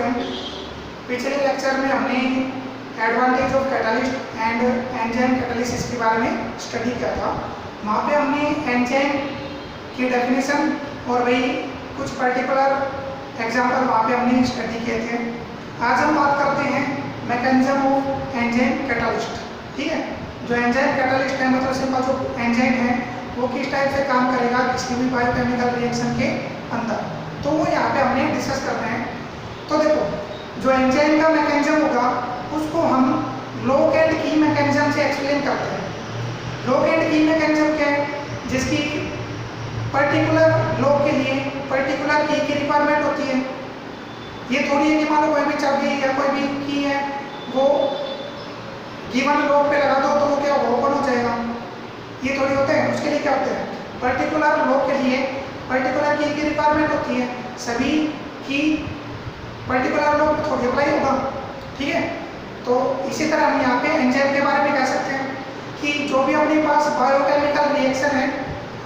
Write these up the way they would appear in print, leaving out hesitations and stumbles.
Student, पिछले lecture में हमने advantage of catalyst and enzyme catalysis के बारे में स्टडी किया था। वहाँ पे हमने एंजाइम की डेफिनेशन और वही कुछ पर्टिकुलर एग्जाम्पल वहाँ पे हमने स्टडी किए थे। आज हम बात करते हैं मैकेनिज्म ऑफ एंजाइम कैटालिस्ट। ठीक है, जो एंजाइम कैटालिस्ट है मतलब सिंपल जो एंजाइम है वो किस टाइप से काम करेगा किसी भी बायोकेमिकल रिएक्शन के अंदर, तो वो यहाँ पे हमने डिस्कस करना है। तो देखो, जो एंजाइम का मैकेनिज्म होगा उसको हम लॉक एंड की मैकेनिज्म से एक्सप्लेन करते हैं। लॉक एंड की मैकेनिज्म क्या है? जिसकी पर्टिकुलर लॉक के लिए पर्टिकुलर की रिक्वायरमेंट होती है। ये थोड़ी है कि मान लो कोई भी चाबी या कोई भी की है वो गिवन लॉक पे लगा दो तो वो क्या ओपन हो जाएगा, ये थोड़ी होता है। उसके लिए क्या होता है, पर्टिकुलर लॉक के लिए पर्टिकुलर की रिक्वायरमेंट होती है। सभी की पर्टिकुलर लॉक पे थोड़ी अप्लाई होगा। ठीक है, तो इसी तरह हम यहाँ पे एंजाइम के बारे में कह सकते हैं कि जो भी अपने पास बायोकेमिकल रिएक्शन है,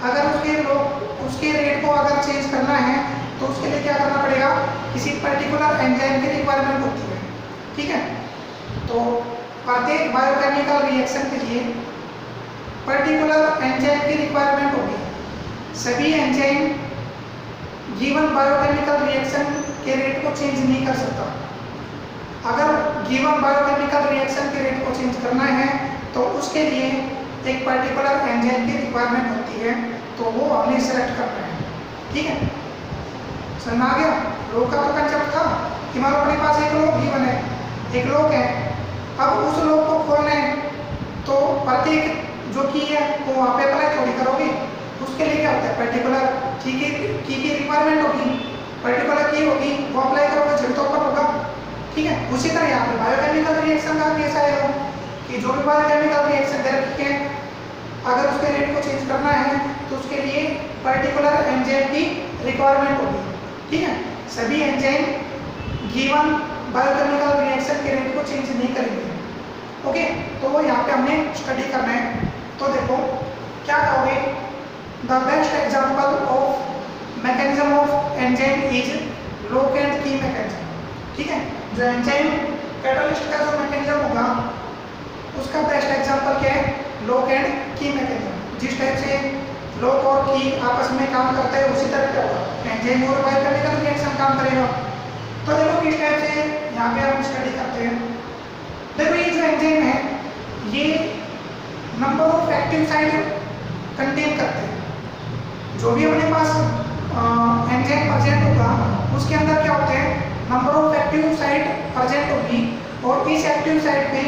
अगर उसके रेट को अगर चेंज करना है तो उसके लिए क्या करना पड़ेगा, किसी पर्टिकुलर एंजाइम की रिक्वायरमेंट होती है। ठीक है, तो प्रत्येक बायोकेमिकल रिएक्शन के लिए पर्टिकुलर एंजाइम की रिक्वायरमेंट होगी। सभी एंजाइम गिवन बायोकेमिकल रिएक्शन के रेट को चेंज नहीं कर सकता। अगर गिवन बायोकेमिकल रिएक्शन के रेट को चेंज करना है तो उसके लिए एक पर्टिकुलर एंजाइम की रिक्वायरमेंट होती है, तो वो हमने सेलेक्ट करना है। ठीक है, समझ में आ गया? लॉक का तो कंसेप्ट था कि मान लो अपने पास एक लॉक गिवन है, एक लॉक है, अब उस लॉक को खोलना है तो प्रत्येक जो की है वो वहाँ पे अप्लाई थोड़ी करोगे। उसके लिए क्या होता है, पर्टिकुलर की रिक्वायरमेंट होगी, पर्टिकुलर की होगी, वो अप्लाई करोगे जब तो ओपन होगा। ठीक है, उसी तरह यहाँ पे बायोकेमिकल रिएक्शन का केस आएगा कि जो भी बायोकेमिकल रिएक्शन दे रखी है, अगर उसके रेट को चेंज करना है तो उसके लिए पर्टिकुलर एंजाइम की रिक्वायरमेंट होगी। ठीक है, सभी एंजाइम गिवन बायोकेमिकल रिएक्शन के रेट को चेंज नहीं करेंगे। ओके, तो वो यहाँ पे हमने स्टडी करना है। तो देखो क्या कहोगे, the best example of mechanism of enzyme is lock and की मैकेनिज्म। ठीक है, जो एंजाइम कैटालिस्ट का जो मैकेनिज्म होगा उसका बेस्ट एग्जांपल क्या है, लॉक एंड की मैकेनिज्म। जिस टाइप से लॉक और की आपस में काम करते हैं उसी तरह क्या होगा, एंजाइम और बायोकेमिकल रिएक्शन काम करेगा। तो देखो किस टाइप से यहाँ पे हम स्टडी करते हैं। देखो ये जो एंजाइम है ये number of active site contain करते हैं। जो भी अपने पास एंजाइम प्रेजेंट होगा उसके अंदर क्या होते हैं, number of active site present होगी और इस एक्टिव साइट पे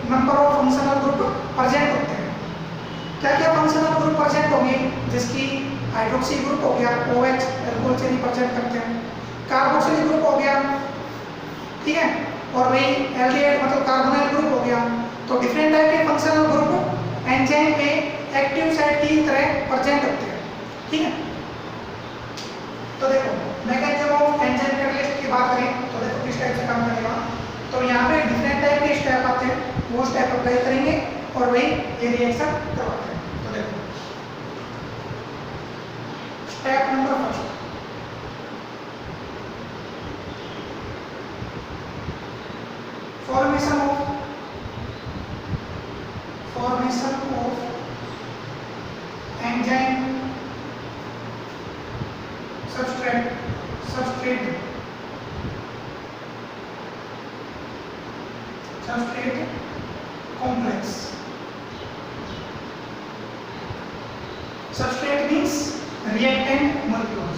number of functional group present होते हैं। क्या क्या फंक्शनल ग्रुप प्रेजेंट होंगे, जिसकी हाइड्रोक्सी ग्रुप हो गया, OH एल्कोहल से रिप्रेजेंट करते हैं, कार्बोक्सिलिक ग्रुप हो गया, ठीक है, और वही एल्डिहाइड मतलब कार्बोनाइल ग्रुप हो गया। तो डिफरेंट टाइप के फंक्शनल ग्रुप एंजाइम पे एक्टिव साइट की तरह प्रेजेंट होते हैं। ठीक है, तो देखो मैकेनिज्म ऑफ एंजाइम कैटालिस्ट की बात करें तो देखो किस टाइप से काम करेगा। तो यहाँ पे डिफरेंट टाइप के स्टेप आते हैं, वो स्टेप अप्लाई करेंगे और वही ये रिएक्शन करवाते हैं। तो देखो step number first, formation of enzyme substrate complex. Substrate means reactant molecules.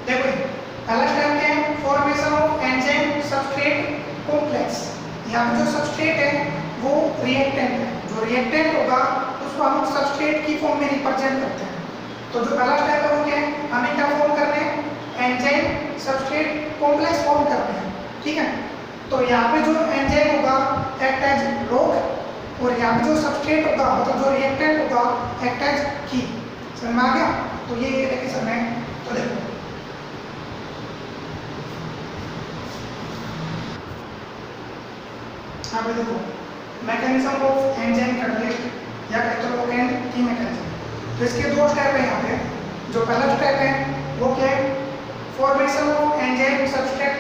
देखो पहला स्टेप क्या है, formation of enzyme substrate complex. यहाँ पे जो सबस्ट्रेट है वो रिएक्टेंट है, जो रिएक्टेंट होगा उसको हम सबस्ट्रेट की फॉर्म में रिप्रेजेंट करते हैं। तो जो पहला स्टेप है वो क्या है, हमें क्या फॉर्म करने हैं, एंजाइम सबस्ट्रेट कॉम्प्लेक्स फॉर्म करने हैं। ठीक है, तो यहाँ पे जो एंजाइम होगा एक्ट एज लॉक और यहाँ पे जो सबस्ट्रेट होगा मतलब जो रिएक्टेंट होगा एक्ट एज की। समझ में आ गया? तो ये रिलेशन है। तो देखो यहाँ पे देखो मैकेनिज्म ऑफ एंजाइम कैटलिस्ट या कहते हो एंड की मैकेनिज्म। तो इसके दो स्टेप है यहाँ पे। जो पहला स्टेप है वो क्या है, formation of enzyme substrate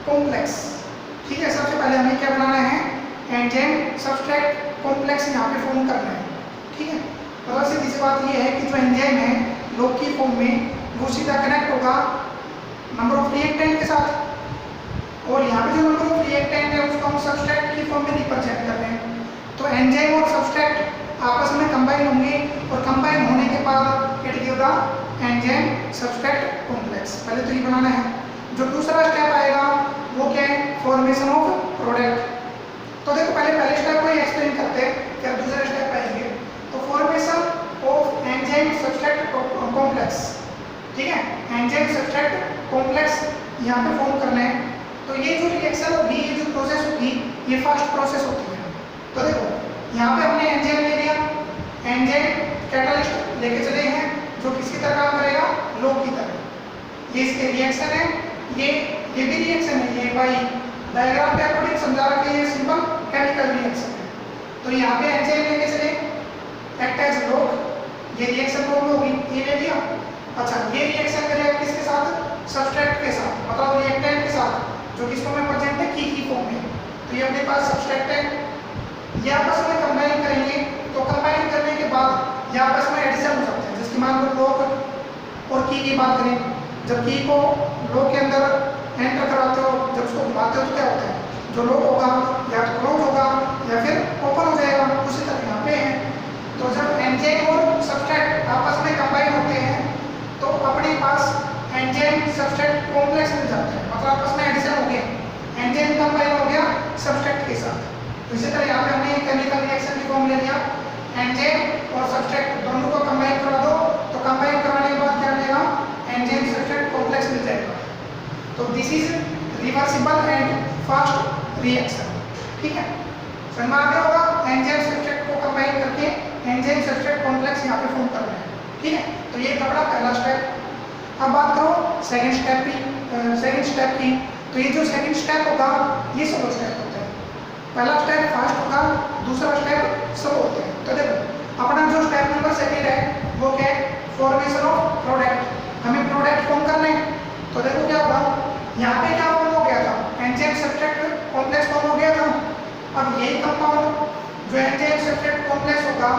complex. ठीक है, सबसे पहले हमें क्या बनाना है, एंजाइम सबस्ट्रेट कॉम्प्लेक्स यहाँ पे फॉर्म करना है। ठीक है, मतलब सीधी सी बात ये है कि जो एंजाइम है लॉग की फॉर्म में वो सीधा कनेक्ट होगा नंबर ऑफ रिएक्टेंट के साथ, और यहाँ पे जो नंबर ऑफ रिएक्टेंट है उसको हम सबस्ट्रेट की फॉर्म में रिप्रेजेंट कर रहे हैं। तो एंजाइम और सबस्ट्रेट आपस में कंबाइन होंगे और कंबाइन होने के बाद it give the enzyme substrate complex. पहले तो ये बनाना है। जो दूसरा स्टेप आएगा वो क्या है, फॉर्मेशन ऑफ प्रोडक्ट। तो देखो पहले स्टेप को ही एक्सप्लेन करते हैं, फिर दूसरे स्टेप आएंगे। तो formation of enzyme substrate complex. ठीक है, एंजाइम सबस्ट्रेट कॉम्प्लेक्स यहाँ पे फॉर्म करना है। तो ये जो रिएक्शन होगी, ये जो प्रोसेस होगी, ये फास्ट प्रोसेस होती है। तो देखो यहाँ पे हमने एंजाइम ले लिया, एंजाइम कैटलिस्ट लेके चले हैं जो किसकी तरह काम करेगा, लॉग की तरह। ये इसके रिएक्शन है, ये भी रिएक्शन है, ये बाई डायग्राम के अकॉर्डिंग समझा रखे, ये सिंपल केमिकल रिएक्शन है। तो यहाँ पे एंजाइम लेके चले, एक्ट एज लॉग, ये रिएक्शन फॉर्म होगी, ये ले लिया। अच्छा, ये रिएक्शन करेगा किसके साथ, सबस्ट्रेट के साथ, मतलब रिएक्टेंट के साथ, जो किसको में प्रेजेंट है, की फॉर्म में। तो ये अपने पास सबस्ट्रेट है, ये आपस में कंबाइन करेंगे। तो कंबाइन करने के बाद ये आपस में एडिशन हो सकते हैं। जिसकी मान लो लॉग और की बात करें, जब की को लॉग के अंदर एंटर कराते हो, जब उसको घुमाते हो तो क्या होता है, जो लॉग होगा या तो क्लोज होगा या फिर ओपन हो जाएगा। उसी तरह यहाँ पे है। तो जब एंजाइम और सबस्ट्रेट आपस में कंबाइन होते हैं तो अपने पास एंजाइम सबस्ट्रेट कॉम्प्लेक्स मिल जाता है, मतलब आपस में एडिशन हो गया, एंजाइम कंबाइन हो गया सबस्ट्रेट के साथ। तो इसी तरह यहाँ पे हमने केमिकल रिएक्शन की फॉर्म ले लिया, एंजाइम और सबस्ट्रेट दोनों को कंबाइन करा दो, तो कंबाइन कराने के बाद क्या मिलेगा, एंजाइम सबस्ट्रेट कॉम्प्लेक्स मिल जाएगा। तो this is reversible and fast reaction. ठीक है, समझ में आ गया होगा। एंजाइम सबस्ट्रेट को कंबाइन करके एंजाइम सबस्ट्रेट कॉम्प्लेक्स यहाँ पे फॉर्म करना है। ठीक है, तो ये अपना पहला स्टेप। अब बात करो सेकंड स्टेप की। तो ये जो सेकंड स्टेप होगा ये स्लो स्टेप होता है। पहला स्टेप फास्ट होगा, दूसरा स्टेप स्लो होता है। तो देखो अपना जो स्टेप नंबर सेकंड है वो क्या है, फॉर्मेशन ऑफ प्रोडक्ट। हमें प्रोडक्ट फॉर्म करना है। तो देखो क्या होगा, यहाँ पे क्या फॉर्म हो गया था, एंजाइम सबस्ट्रेट कॉम्प्लेक्स फॉर्म हो गया था। अब यही कंपाउंड जो एंजाइम सबस्ट्रेट कॉम्प्लेक्स होगा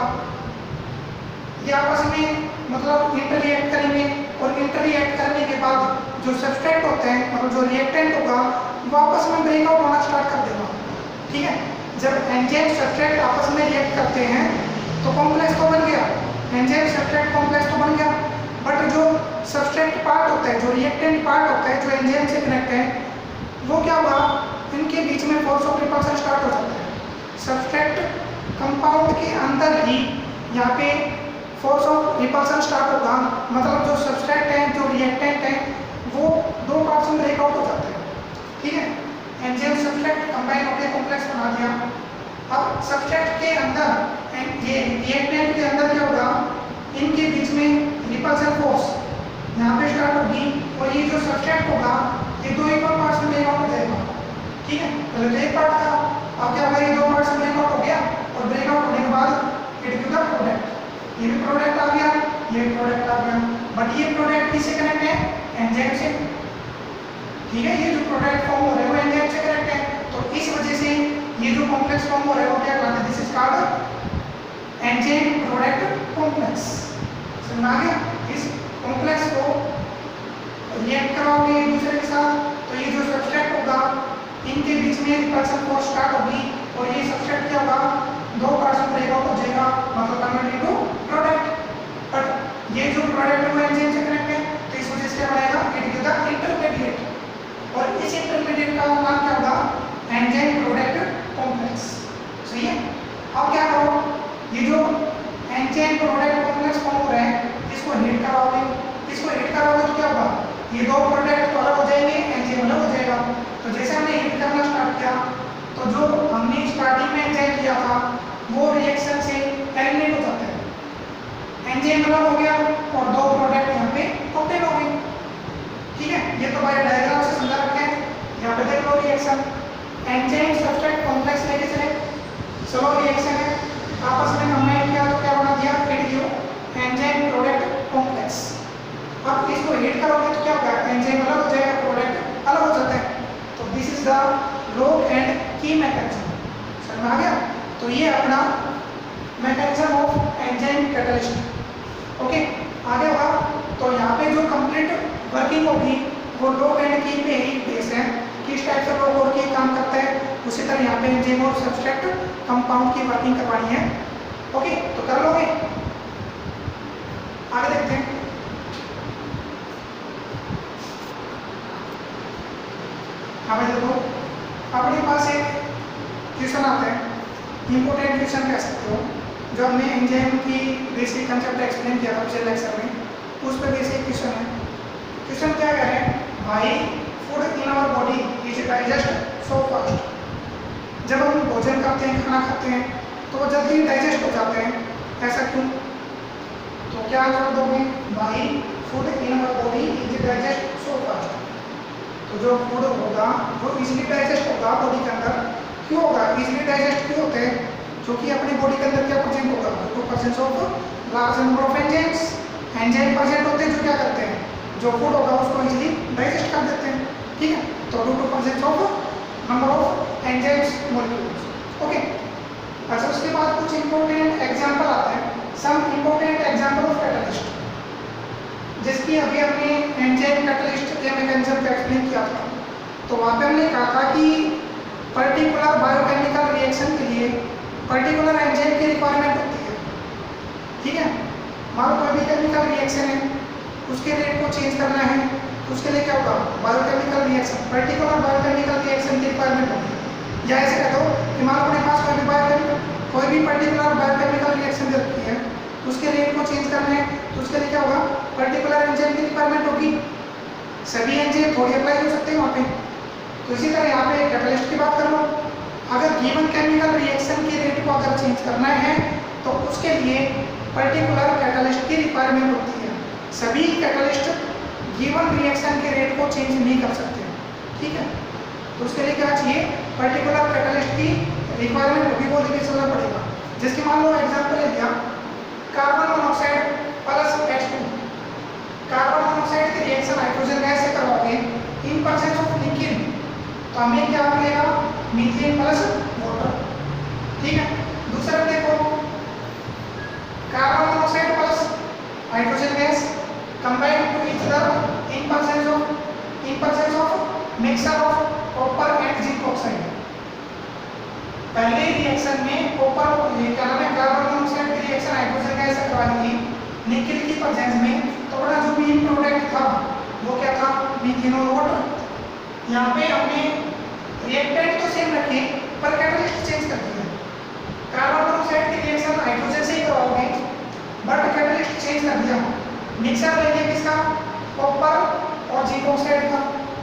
ये आपस में मतलब इंटररिएक्ट करेंगे, और इंटररिएक्ट करने के बाद जो सबस्ट्रेट होते हैं, मतलब जो रिएक्टेंट होगा, वो आपस में ब्रेकआउट होना स्टार्ट कर देगा। ठीक है, जब एंजाइम सबस्ट्रेट आपस में रिएक्ट करते हैं तो कॉम्प्लेक्स तो बन गया, एंजाइम सबस्ट्रेट कॉम्प्लेक्स तो बन गया, बट जो सबस्ट्रेट पार्ट होता है, जो रिएक्टेंट पार्ट होता है, जो एंजाइम से कनेक्ट है, वो क्या हुआ, इनके बीच में फोर्स ऑफ रिपल्शन स्टार्ट हो जाता है। सबस्ट्रेट कंपाउंड के अंदर ही यहाँ पे फोर्स ऑफ रिपल्शन स्टार्ट होगा, मतलब जो सबस्ट्रेट है, जो रिएक्टेंट है, वो दो पार्ट्स में ब्रेकआउट हो जाते हैं। ठीक है, एंजाइम सबस्ट्रेट कंबाइन होकर कॉम्प्लेक्स बना दिया। अब सबस्ट्रेट के अंदर ये रिएक्टेंट के अंदर क्या होगा, इनके बीच में रिपल्शन फोर्स यहाँ पे स्टार्ट होगी, और ये जो सबस्ट्रेट होगा ये दो इक्वल पार्ट्स में ब्रेकआउट हो जाएगा। ठीक है, पहले तो एक पार्ट था, अब क्या होगा, ये दो पार्ट्स में ब्रेकआउट हो गया, और ब्रेकआउट होने के बाद इट गिव द प्रोडक्ट। ये भी प्रोडक्ट आ गया, ये भी प्रोडक्ट आ गया, बट ये प्रोडक्ट किससे कनेक्ट है, एंजाइम से। ठीक है, ये जो प्रोडक्ट फॉर्म हो रहे हैं वो एंजाइम से कनेक्ट है। तो इस वजह से ये जो कॉम्प्लेक्स फॉर्म हो रहा है वो क्या कहलाता है, this is called enzyme product complex. समझ आ गया। इस कॉम्प्लेक्स को रिएक्ट कराओगे एक दूसरे के साथ, तो ये जो सबस्ट्रेट होगा इनके बीच में रिपल्शन फोर्स स्टार्ट होगी, और ये सबस्ट्रेट क्या होगा, दो पार्ट्स में ब्रेकआउट हो जाएगा, मतलब कन्वर्ट इनटू प्रोडक्ट। बट ये जो प्रोडक्ट है वो एंजाइम से कनेक्ट है, तो इस वजह से क्या बनेगा, इट गिव द इंटरमीडिएट, और इस इंटरमीडिएट का नाम क्या होगा, एंजाइम प्रोडक्ट कॉम्प्लेक्स। सही है। अब क्या करो, ये जो एंजाइम प्रोडक्ट कॉम्प्लेक्स फॉर्म हो रहे हैं इसको हीट कराओगे, तो क्या होगा, ये दो प्रोडक्ट अलग हो जाएंगे, एंजाइम अलग हो जाएगा। तो जैसे हमने हीट करना स्टार्ट किया, तो जो हमने स्टार्टिंग में एंजाइम किया था वो रिएक्शन से एलिमिनेट हो जाता है, एंजाइम अलग हो गया और दो प्रोडक्ट यहाँ पे ऑब्टेन हो गए। ठीक है, ये तो बाय डायग्राम से समझा रखे हैं। यहाँ पे देख लो रिएक्शन, एंजाइम सबस्ट्रेट कॉम्प्लेक्स लेके चले, चलो आपस में कंबाइन किया तो क्या बना दिया, it give enzyme product complex. अब इसको हीट करोगे तो क्या होगा, एंजाइम अलग हो जाएगा, प्रोडक्ट अलग हो जाता है। तो this is the log and की मैकेनिज्म, समझ में आ गया। तो ये अपना mechanism of enzyme catalyst. Okay, आगे होगा तो यहाँ पे जो कंप्लीट वर्किंग होगी वो लॉग एंड की पे ही बेस है, किस टाइप से लॉग और की काम करता है। उसी तरह यहाँ पे एंजाइम और सब्सट्रेट कंपाउंड की वर्किंग करवानी है। ओके, तो कर लोगे, आगे देखते हैं। हमें देखो अपने पास एक क्वेश्चन आता है, इंपोर्टेंट क्वेश्चन कह सकते हो, जो हमने एंजाइम की बेसिक कंसेप्ट एक्सप्लेन किया था पिछले लेक्चर में, उस पर बेसिक क्वेश्चन है। क्वेश्चन क्या कह रहे हैं, भाई food in our body is digest so fast. जब हम भोजन करते हैं, खाना खाते हैं, तो वो जल्दी डाइजेस्ट हो जाते हैं, ऐसा क्यों? तो क्या जवाब दोगे, भाई food in our body is digest so fast. तो जो फूड होगा वो इजीली डाइजेस्ट होगा बॉडी के अंदर। क्यों होगा, इजीली डाइजेस्ट क्यों होते हैं? क्योंकि अपनी बॉडी के अंदर क्या प्रेजेंट होगा, 2% of large number of enzymes, enzyme present होते हैं जो क्या करते हैं, जो फूड होगा उसको इजीली डाइजेस्ट कर देते हैं। ठीक है, तो 2% of number of enzymes molecules. Okay, अच्छा उसके बाद कुछ इंपॉर्टेंट एग्जांपल आते हैं, some important example of catalyst, जिसकी अभी हमने एंजाइम कैटलिस्ट के मैकेनिज्म का एक्सप्लेन किया था। तो वहाँ पे हमने कहा था कि पर्टिकुलर बायोकेमिकल रिएक्शन के लिए पर्टिकुलर एंजाइम की रिक्वायरमेंट होती है। ठीक है, मान लो कोई भी केमिकल रिएक्शन है, उसके रेट को चेंज करना है, उसके लिए क्या होगा, biochemical reaction, particular biochemical reaction की रिक्वायरमेंट होगी। या ऐसे कह दो कि मान लो अपने पास कोई भी पर्टिकुलर बायोकेमिकल रिएक्शन दे रखी है, उसके रेट को चेंज करना है, तो उसके लिए क्या होगा, पर्टिकुलर एंजाइम की रिक्वायरमेंट होगी। सभी एंजाइम थोड़ी अप्लाई हो सकते हैं वहाँ पे। तो इसी तरह यहाँ पे कैटलिस्ट की बात कर लो, अगर गिवन केमिकल रिएक्शन की रेट को अगर चेंज करना है तो उसके लिए पर्टिकुलर कैटलिस्ट की रिक्वायरमेंट होती है। सभी कैटलिस्ट गिवन रिएक्शन के रेट को चेंज नहीं कर सकते। ठीक है, तो उसके लिए क्या चाहिए, पर्टिकुलर कैटलिस्ट की रिक्वायरमेंट होगी, वो लेके चलना पड़ेगा। जिसके मान लो एग्जाम्पल ले लिया, carbon monoxide plus H2, carbon monoxide की रिएक्शन हाइड्रोजन गैस से करवाओगे इन परसेंट ऑफ लिक्विड, तो हमें क्या मिलेगा, मीथेन प्लस वाटर। ठीक है, दूसरा देखो, carbon monoxide plus hydrogen gas combine to each other in percent of mixture of copper and zinc oxide. पहले रिएक्शन में कॉपर क्या नाम है, कार्बन मोनोऑक्साइड की रिएक्शन हाइड्रोजन गैस से करवानी थी निकेल की प्रेजेंस में, तो बड़ा जो भी प्रोडक्ट था वो क्या था, मीथेन और वाटर। यहाँ पे हमने रिएक्टेंट तो सेम रखे पर कैटलिस्ट चेंज कर दिया। कार्बन मोनोऑक्साइड की रिएक्शन हाइड्रोजन से ही करवाओगे, बट कैटलिस्ट चेंज कर दिया। मिक्सर लेंगे किसका, कॉपर और जिंक ऑक्साइड का,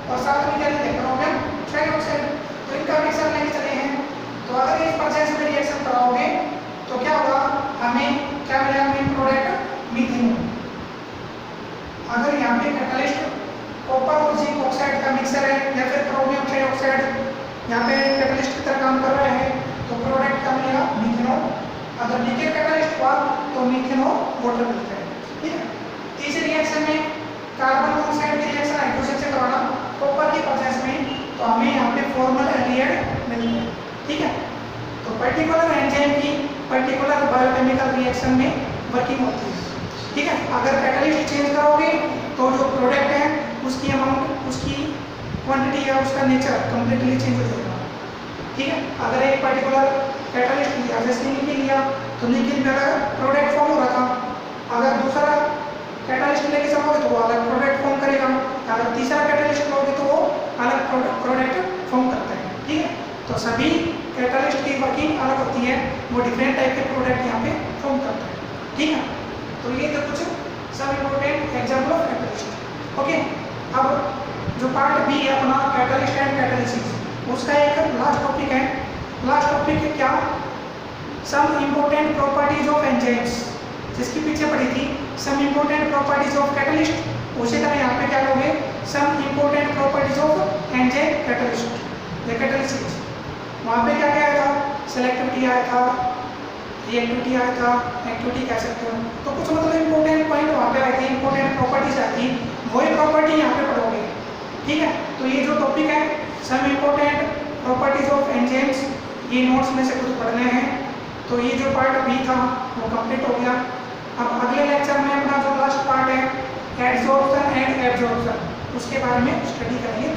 और साथ में क्या लेंगे, क्रोमियम ट्राइऑक्साइड, तो इनका मिक्सर लेके चले हैं। तो अगर इस प्रोसेस में रिएक्शन कराओगे तो क्या होगा, हमें क्या मिलेगा, मेन प्रोडक्ट मीथेन। अगर यहाँ पे कैटलिस्ट कॉपर और जिंक ऑक्साइड का मिक्सर है या फिर क्रोमियम ट्राइऑक्साइड यहाँ पे कैटलिस्ट की तरह काम कर रहे हैं, तो प्रोडक्ट क्या मिलेगा, मीथेनॉल। अगर निकेल कैटलिस्ट हुआ तो मीथेनॉल वाटर मिलता है। ठीक है, तीसरी रिएक्शन में कार्बन मोनोऑक्साइड की रिएक्शन हाइड्रोजन से करवाना कॉपर की प्रोसेस में, तो हमें यहाँ पे फॉर्मल एल्डिहाइड मिलता है। ठीक है, तो पर्टिकुलर एंजाइम की पर्टिकुलर बायोकेमिकल रिएक्शन में वर्किंग होती है। ठीक है, अगर कैटलिस्ट चेंज करोगे तो जो प्रोडक्ट है उसकी अमाउंट, उसकी क्वांटिटी या उसका नेचर कंप्लीटली चेंज हो जाएगा। ठीक है, अगर एक पर्टिकुलर कैटलिस्ट लिया, जैसे निकेल लिया, तो निकेल में अलग प्रोडक्ट फॉर्म हो रहा था, अगर दूसरा कैटलिस्ट लेके चलोगे तो वो अलग प्रोडक्ट फॉर्म करेगा, अगर तीसरा कैटलिस्ट लोगे तो वो अलग प्रोडक्ट फॉर्म करता है। ठीक है, तो सभी कैटलिस्ट की वर्किंग अलग होती है, वो डिफरेंट टाइप के प्रोडक्ट यहाँ पे फॉर्म करता है। ठीक है, तो ये तो कुछ सब important example of catalyst. Okay, अब जो पार्ट बी है अपना कैटलिस्ट एंड कैटालिसिस, उसका एक लास्ट टॉपिक है। लास्ट टॉपिक है क्या, some important properties of enzymes, जिसकी पीछे पड़ी थी some important properties of catalyst, उसी तरह यहाँ पे क्या लोगे, some important properties of enzyme catalyst या कैटालिसिस। वहाँ पे क्या क्या आया था, सेलेक्टिविटी आया था, रिएक्टिविटी आया था, एक्टिविटी कह सकते हो। तो कुछ मतलब इंपॉर्टेंट पॉइंट वहाँ पे आए थे, इंपॉर्टेंट प्रॉपर्टीज आती, वही प्रॉपर्टी यहाँ पे पढ़ोगे, ठीक है। तो ये जो टॉपिक है some important properties of enzymes, ये नोट्स में से कुछ पढ़ने हैं। तो ये जो पार्ट बी था वो कंप्लीट हो गया। अब अगले लेक्चर में अपना जो लास्ट पार्ट है एड्सॉर्प्शन एंड एब्जॉर्प्शन, उसके बारे में स्टडी करेंगे।